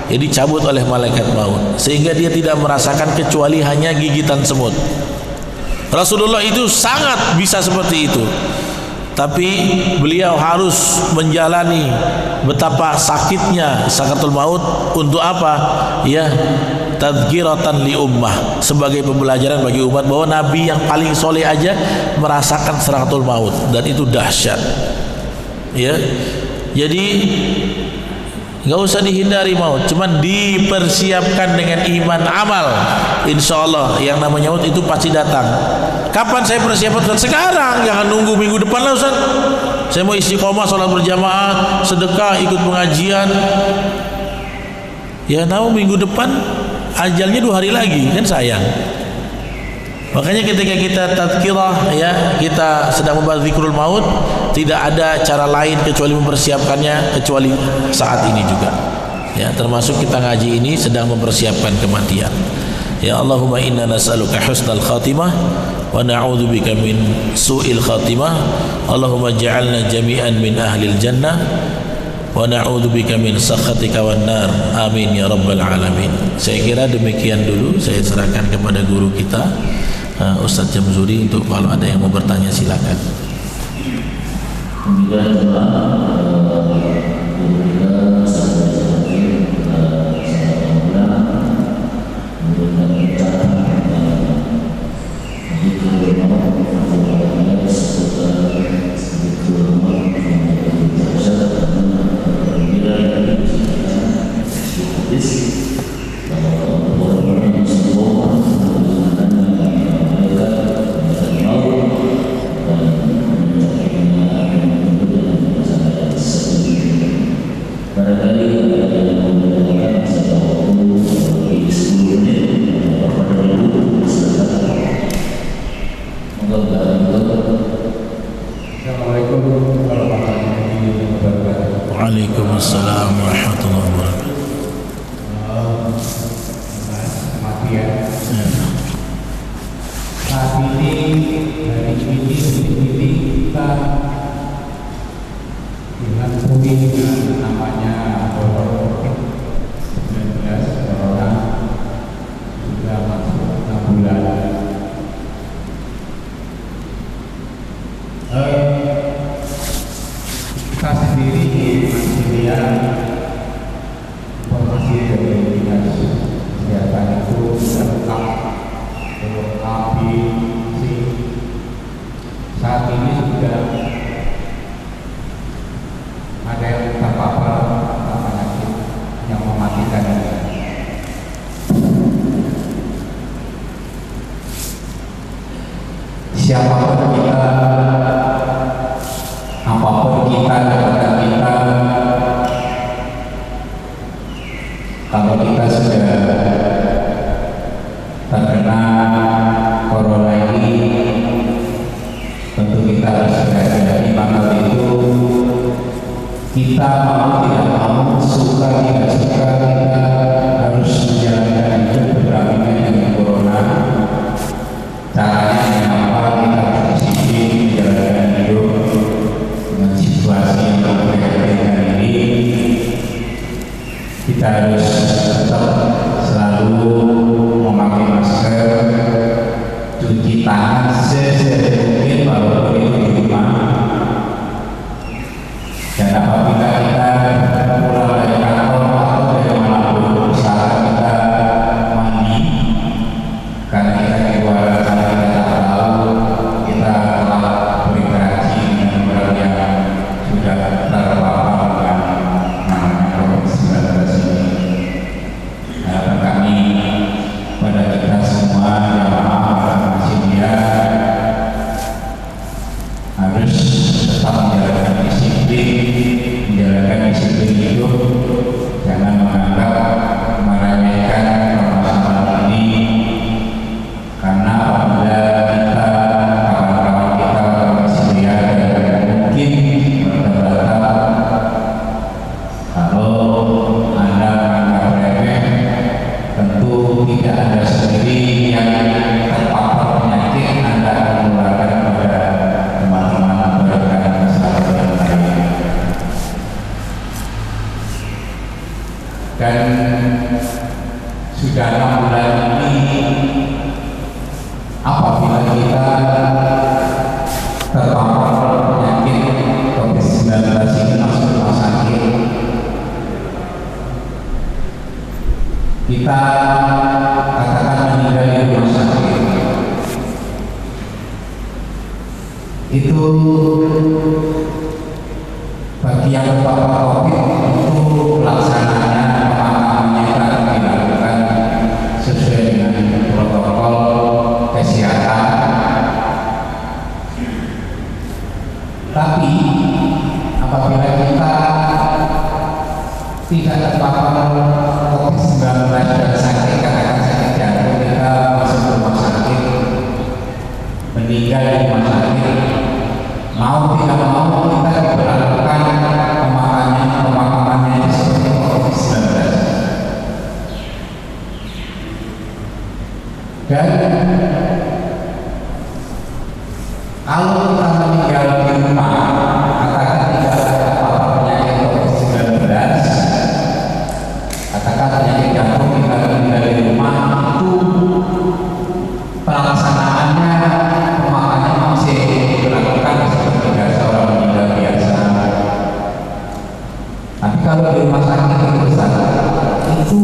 dicabut oleh malaikat maut, sehingga dia tidak merasakan kecuali hanya gigitan semut. Rasulullah itu sangat bisa seperti itu, tapi beliau harus menjalani betapa sakitnya sakaratul maut. Untuk apa? Ya, tadzkiratan li ummah, sebagai pembelajaran bagi umat bahwa nabi yang paling soleh aja merasakan sakaratul maut, dan itu dahsyat. Ya, jadi nggak usah dihindari maut, cuman dipersiapkan dengan iman amal. Insya Allah yang namanya maut itu pasti datang. Kapan saya persiapan? Ustaz? Sekarang, jangan nunggu minggu depan lah Ustaz. Saya mau istiqomah, sholat berjamaah, sedekah, ikut pengajian. Ya tahu minggu depan ajalnya 2 hari lagi, kan sayang. Makanya ketika kita tadzkirah, ya, kita sedang membahas zikrul maut, tidak ada cara lain kecuali mempersiapkannya, kecuali saat ini juga. Ya, termasuk kita ngaji ini sedang mempersiapkan kematian. Ya Allahumma inna nas'aluka husnal khatimah wa na'udzubika min su'il khatimah. Allahumma ja'alna jami'an min ahlil jannah wa na'udzubika min sakhatika wan nar. Amin ya rabbal alamin. Saya kira demikian dulu, saya serahkan kepada guru kita Ustaz Jamzuri, untuk kalau ada yang mau bertanya silakan. Waalaikumsalam warahmatullahi wabarakatuh. Saat ini dari ini kita dengan bumi namanya COVID-19, corona sudah masuk 6 bulan. Kita sendiri masih lihat informasi dari dinas kesehatan itu lengkap, saat ini sudah ada yang terpapar penyakit yang mematikan. Siapapun kita, apapun kita, kepada kita, kalau kita sudah terkena corona ini, tentu kita harus hati-hati. Maka itu kita mau tidak mau, suka tidak suka, kita harus menjalankan hidup berdampingan dengan corona. Caranya dengan apa? Kita harus disiplin menjalankan hidup dengan situasi yang memprihatinkan ini. Kita harus tetap selalu memakai masker, cuci tangan sesering mungkin walaupun itu di rumah. Dan apabila kita tidak Anda sendiri yang terpapar penyakit, Anda akan menularkan kepada teman-teman atau rekan sahabat yang lain. Dan sudah 6 bulan ini, apabila kita terpapar penyakit COVID-19 ini masuk rumah sakit, kita katakan meninggal di rumah sakit, itu bagi yang terpapar COVID itu pelaksananya pemakamannya akan dilakukan sesuai dengan protokol kesehatan. Tapi apabila kita tidak terpapar COVID-19 dan sakit, katakan sakit jantung, kita masuk rumah sakit, meninggal di rumah sakit, mau tidak mau kita diberlakukan pemakamannya seperti COVID-19. Dan kalau kita meninggal di rumah, katakan tidak terpapar penyakit COVID-19, katakan penyakit jantung, kita meninggal di rumah, itu pelaksanaannya pemakamannya masih dilakukan seperti biasa orang meninggal biasa. Tapi kalau di rumah sakit itu besar, itu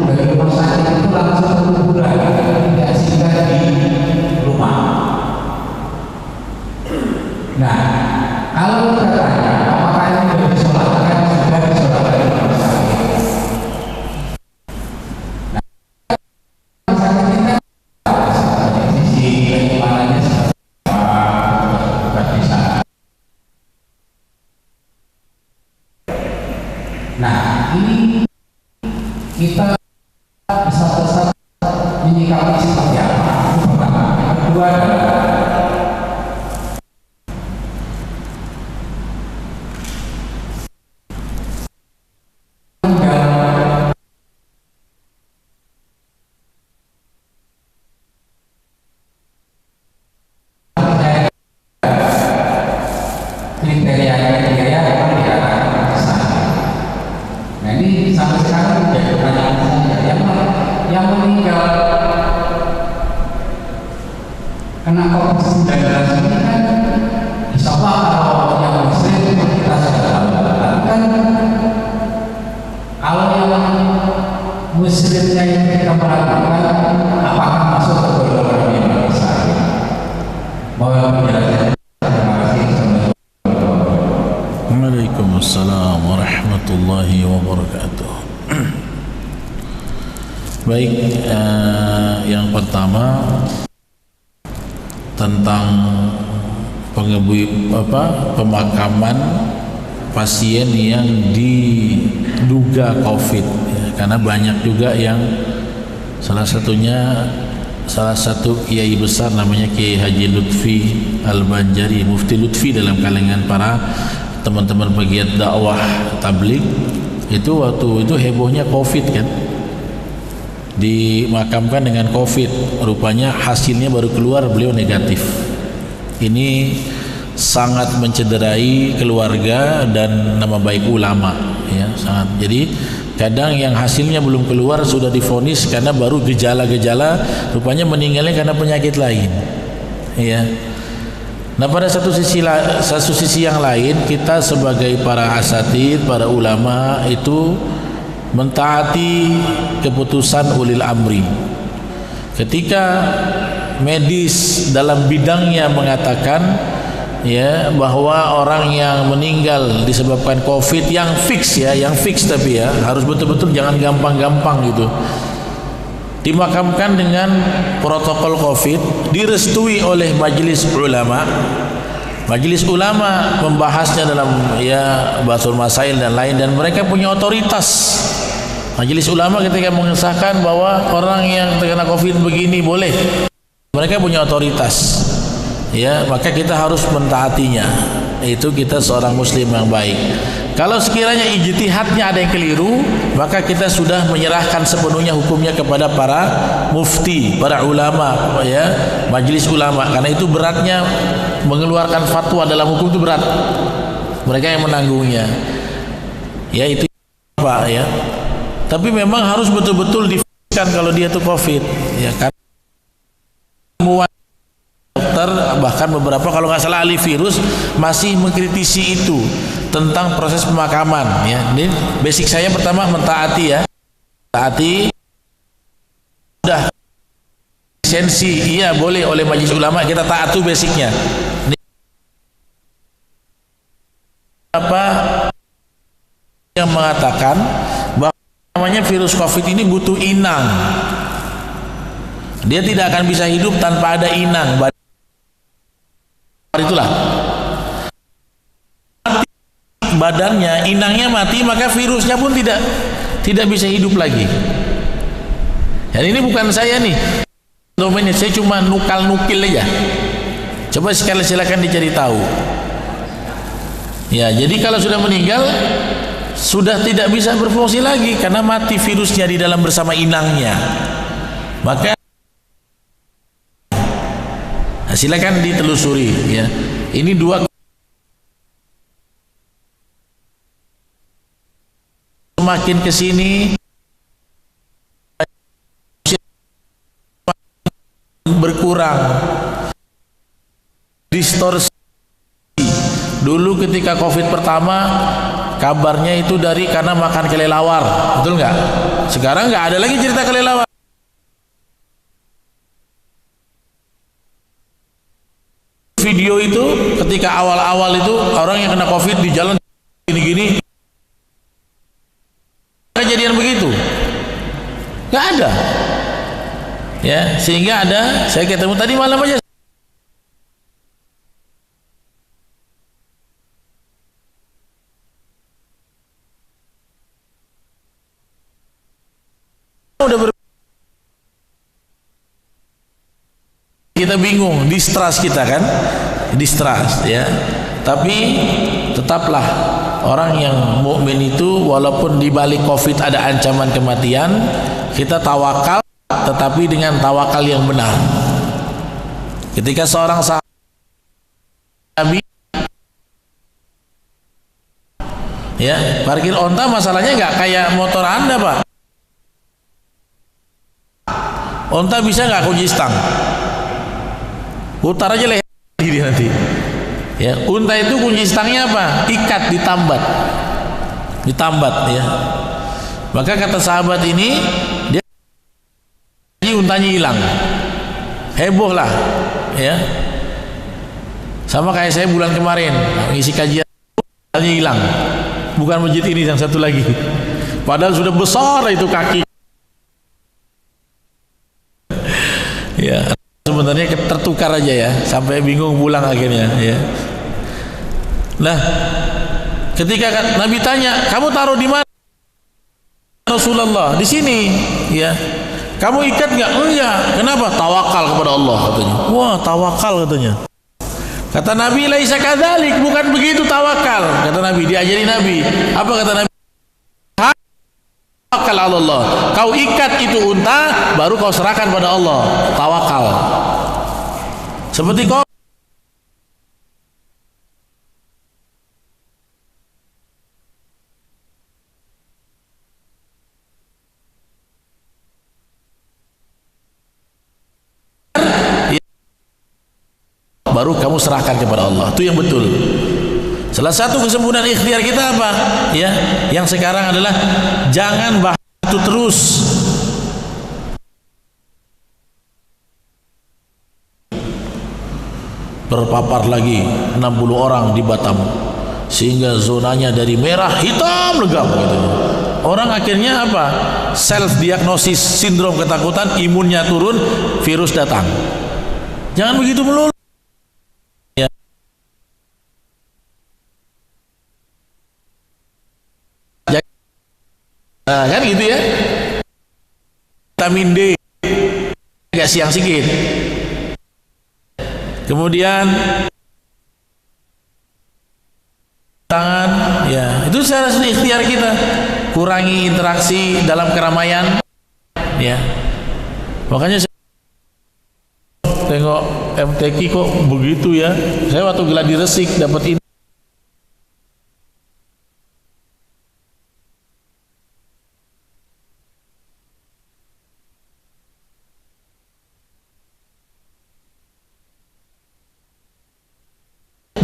dari rumah sakit itu langsung ke kuburan, tidak singgah di rumah. Nah, kalau kita tanya apakah ini sudah disolatkan, sudah disolatkan di rumah sakit. Nah, rumah sakit ini kan sisi keimanannya seperti apa, di sana. Nah, ini kita bisa menyikapi seperti apa? Itu pertama. Yang kedua adalah kriteria memang dikatakan kesana. Nah, ini sampai sekarang menjadi pertanyaan saya, yang meninggal kena COVID-19 ini kan insya Allah kalau yang muslim kita sudah tahu, tapi kan kalau yang muslimnya itu kita meragukan apakah masuk ke golongan yang besar. Mohon penjelasan. Terima kasih. Waalaikumsalam warahmatullahi wabarakatuh. Baik, yang pertama tentang pemakaman pasien yang diduga COVID, ya, karena banyak juga yang salah satu kiai besar namanya Kiai Haji Lutfi Al-Banjari, Mufti Lutfi dalam kalangan para teman-teman pegiat dakwah tabligh, itu waktu itu hebohnya COVID kan, dimakamkan dengan COVID, rupanya hasilnya baru keluar beliau negatif. Ini sangat mencederai keluarga dan nama baik ulama, ya, sangat. Jadi kadang yang hasilnya belum keluar sudah divonis karena baru gejala-gejala, rupanya meninggalnya karena penyakit lain, ya. Nah, pada satu sisi yang lain, kita sebagai para asatid, para ulama itu mentaati keputusan ulil amri. Ketika medis dalam bidangnya mengatakan, ya, bahwa orang yang meninggal disebabkan COVID yang fix, ya, yang fix, tapi ya harus betul-betul, jangan gampang-gampang gitu, dimakamkan dengan protokol COVID, direstui oleh majelis ulama. Majelis ulama membahasnya dalam, ya, Bahasul Masail dan lain, dan mereka punya otoritas. Majelis ulama ketika mengesahkan bahwa orang yang terkena COVID begini boleh, mereka punya otoritas, ya, maka kita harus mentaatinya, itu kita seorang muslim yang baik. Kalau sekiranya ijtihadnya ada yang keliru, maka kita sudah menyerahkan sepenuhnya hukumnya kepada para mufti, para ulama, ya, majelis ulama. Karena itu beratnya mengeluarkan fatwa dalam hukum itu berat. Mereka yang menanggungnya. Ya itu Pak ya. Tapi memang harus betul-betul dipastikan kalau dia itu COVID, ya kan. Semua dokter, bahkan beberapa kalau nggak salah ahli virus masih mengkritisi itu tentang proses pemakaman, ya. Ini basic saya pertama mentaati, ya, taati. Sudah lisensi, iya boleh oleh majelis ulama, kita taat tuh basicnya. Ini apa yang mengatakan bahwa namanya virus COVID ini butuh inang. Dia tidak akan bisa hidup tanpa ada inang. Itulah badannya, inangnya mati, maka virusnya pun tidak bisa hidup lagi. Dan ini bukan saya nih domainnya, saya cuma nukil aja. Coba sekali silakan dicari tahu. Ya, jadi kalau sudah meninggal sudah tidak bisa berfungsi lagi karena mati virusnya di dalam bersama inangnya. Maka silakan ditelusuri, ya. Ini dua semakin kesini berkurang, distorsi. Dulu ketika COVID pertama kabarnya itu karena makan kelelawar, betul nggak? Sekarang nggak ada lagi cerita kelelawar. Video itu ketika awal-awal itu orang yang kena COVID di jalan gini-gini, kejadian begitu nggak ada, ya, sehingga ada, saya ketemu tadi malam aja, kita bingung, distrust kita kan, distrust, ya. Tapi tetaplah orang yang mukmin itu walaupun di balik COVID ada ancaman kematian, kita tawakal, tetapi dengan tawakal yang benar. Ketika seorang sahabat Nabi, ya, parkir onta masalahnya nggak kayak motor Anda, Pak. Onta bisa nggak kunci stang? Putar aja leher dia nanti. Ya, unta itu kunci stangnya apa? Ikat, ditambat, ya. Maka kata sahabat ini, dia untanya hilang, heboh lah, ya. Sama kayak saya bulan kemarin ngisi kajian, untanya hilang. Bukan masjid ini, yang satu lagi. Padahal sudah besar itu kaki. Ya. Sebenarnya tertukar aja, ya, sampai bingung pulang akhirnya, ya. Nah, ketika Nabi tanya, kamu taruh di mana Rasulullah? Di sini, ya. Kamu ikat nggak? Enggak. Kenapa? Tawakal kepada Allah, katanya. Wah, tawakal, katanya. Kata Nabi, laisa kadzalik, bukan begitu tawakal. Kata Nabi, diajari Nabi. Apa kata Nabi? Tawakal Allah. Kau ikat itu unta, baru kau serahkan pada Allah. Tawakal. Seperti kau baru kamu serahkan kepada Allah. Itu yang betul. Salah satu kesempurnaan ikhtiar kita apa? Ya, yang sekarang adalah jangan bahas itu terus. Berpapar lagi 60 orang di Batam, sehingga zonanya dari merah hitam legam, gitu. Orang akhirnya apa? Self diagnosis sindrom ketakutan, imunnya turun, virus datang. Jangan begitu melulu. Nah, kan gitu, ya. Vitamin D agak siang sedikit. Kemudian Ya, itu secara ikhtiar kita. Kurangi interaksi dalam keramaian. Ya. Makanya saya tengok MTQ kok begitu ya. Saya waktu geladi Resik dapat ini.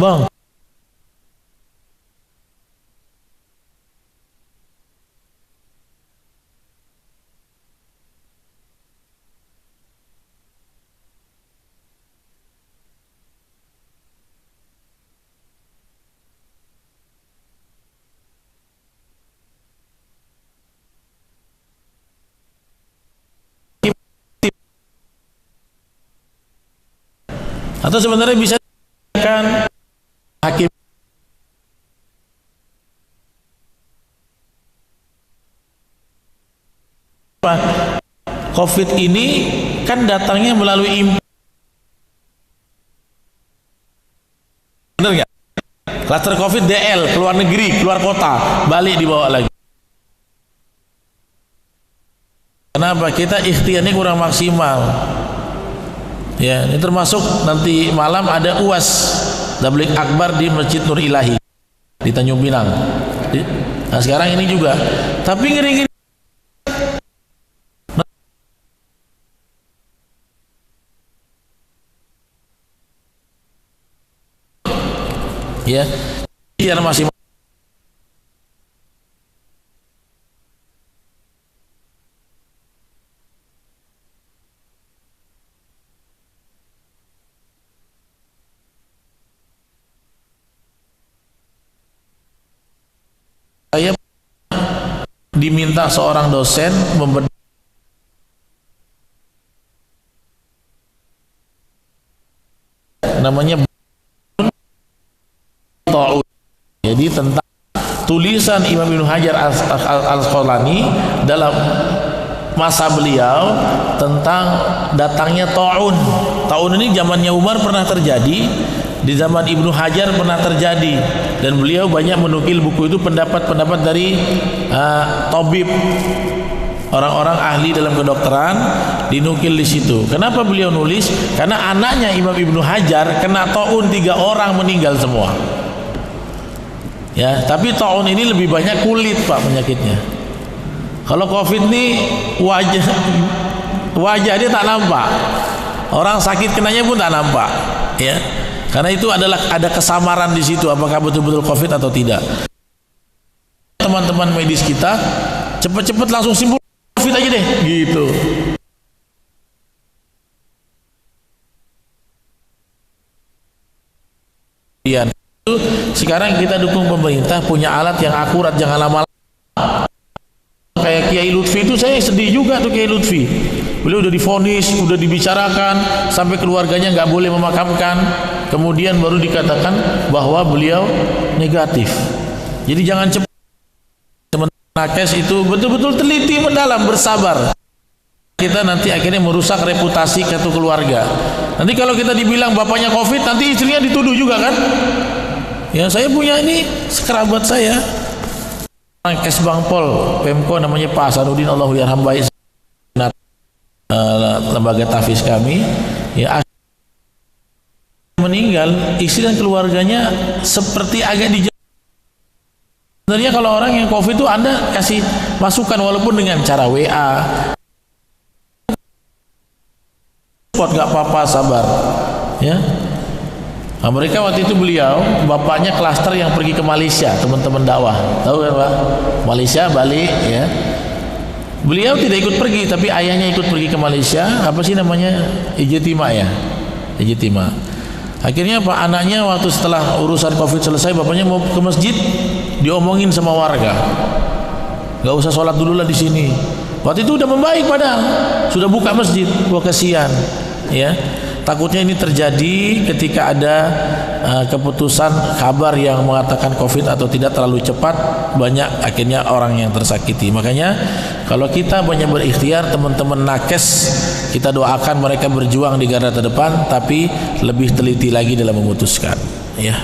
Bang, atau sebenarnya bisa kan hakim COVID ini kan datangnya melalui impor, bener nggak? Klaster COVID DL, keluar negeri, keluar kota, balik dibawa lagi. Kenapa? Kita ikhtiarnya kurang maksimal. Ya, ini termasuk nanti malam ada UAS Tabligh Akbar di Masjid Nur Ilahi di Tanjung Pinang. Nah sekarang ini juga, tapi ngeri-ngeri ya, biar masih saya diminta seorang dosen membedah namanya ta'un. Jadi tentang tulisan Imam Ibnu Hajar Al-Asqalani dalam masa beliau tentang datangnya ta'un. Ta'un ini zamannya Umar pernah terjadi, di zaman Ibnu Hajar pernah terjadi, dan beliau banyak menukil buku itu pendapat-pendapat dari tabib, orang-orang ahli dalam kedokteran, dinukil di situ. Kenapa beliau nulis? Karena anaknya Imam Ibnu Hajar kena taun, 3 orang meninggal semua. Ya, tapi taun ini lebih banyak kulit Pak penyakitnya. Kalau COVID ini wajah dia tak nampak. Orang sakit kenanya pun tak nampak, ya. Karena itu ada kesamaran di situ, apakah betul-betul COVID atau tidak. Teman-teman medis kita cepat-cepat langsung simpul COVID aja deh, gitu. Itu sekarang kita dukung pemerintah punya alat yang akurat, jangan lama-lama. Kayak Kiai Lutfi itu saya sedih juga tuh Kiai Lutfi. Beliau udah divonis, udah dibicarakan sampai keluarganya nggak boleh memakamkan. Kemudian baru dikatakan bahwa beliau negatif. Jadi jangan cepat. Nakes itu betul-betul teliti, mendalam, bersabar. Kita nanti akhirnya merusak reputasi satu keluarga. Nanti kalau kita dibilang bapaknya COVID, nanti istrinya dituduh juga kan? Ya saya punya ini kerabat saya, Kesbangpol Pemko namanya Pak Hasanuddin, Allahu yarham baik, lembaga tahfiz kami, ya meninggal, istri dan keluarganya seperti agak dijauh. Sebenarnya kalau orang yang COVID itu Anda kasih masukan walaupun dengan cara WA, nggak apa-apa, sabar, ya. Nah, mereka waktu itu beliau bapaknya klaster yang pergi ke Malaysia, teman-teman dakwah, tahu kan Pak? Malaysia, Bali, ya. Beliau tidak ikut pergi, tapi ayahnya ikut pergi ke Malaysia. Apa sih namanya? Ijtima ya, Ijtima. Akhirnya Pak, anaknya waktu setelah urusan COVID selesai, bapaknya mau ke masjid, diomongin sama warga, nggak usah sholat dulu lah di sini. Waktu itu udah membaik padahal, sudah buka masjid. Wah kasihan, ya. Takutnya ini terjadi ketika ada keputusan kabar yang mengatakan COVID atau tidak terlalu cepat, banyak akhirnya orang yang tersakiti. Makanya kalau kita banyak berikhtiar, teman-teman nakes, kita doakan mereka berjuang di garda terdepan, tapi lebih teliti lagi dalam memutuskan, ya.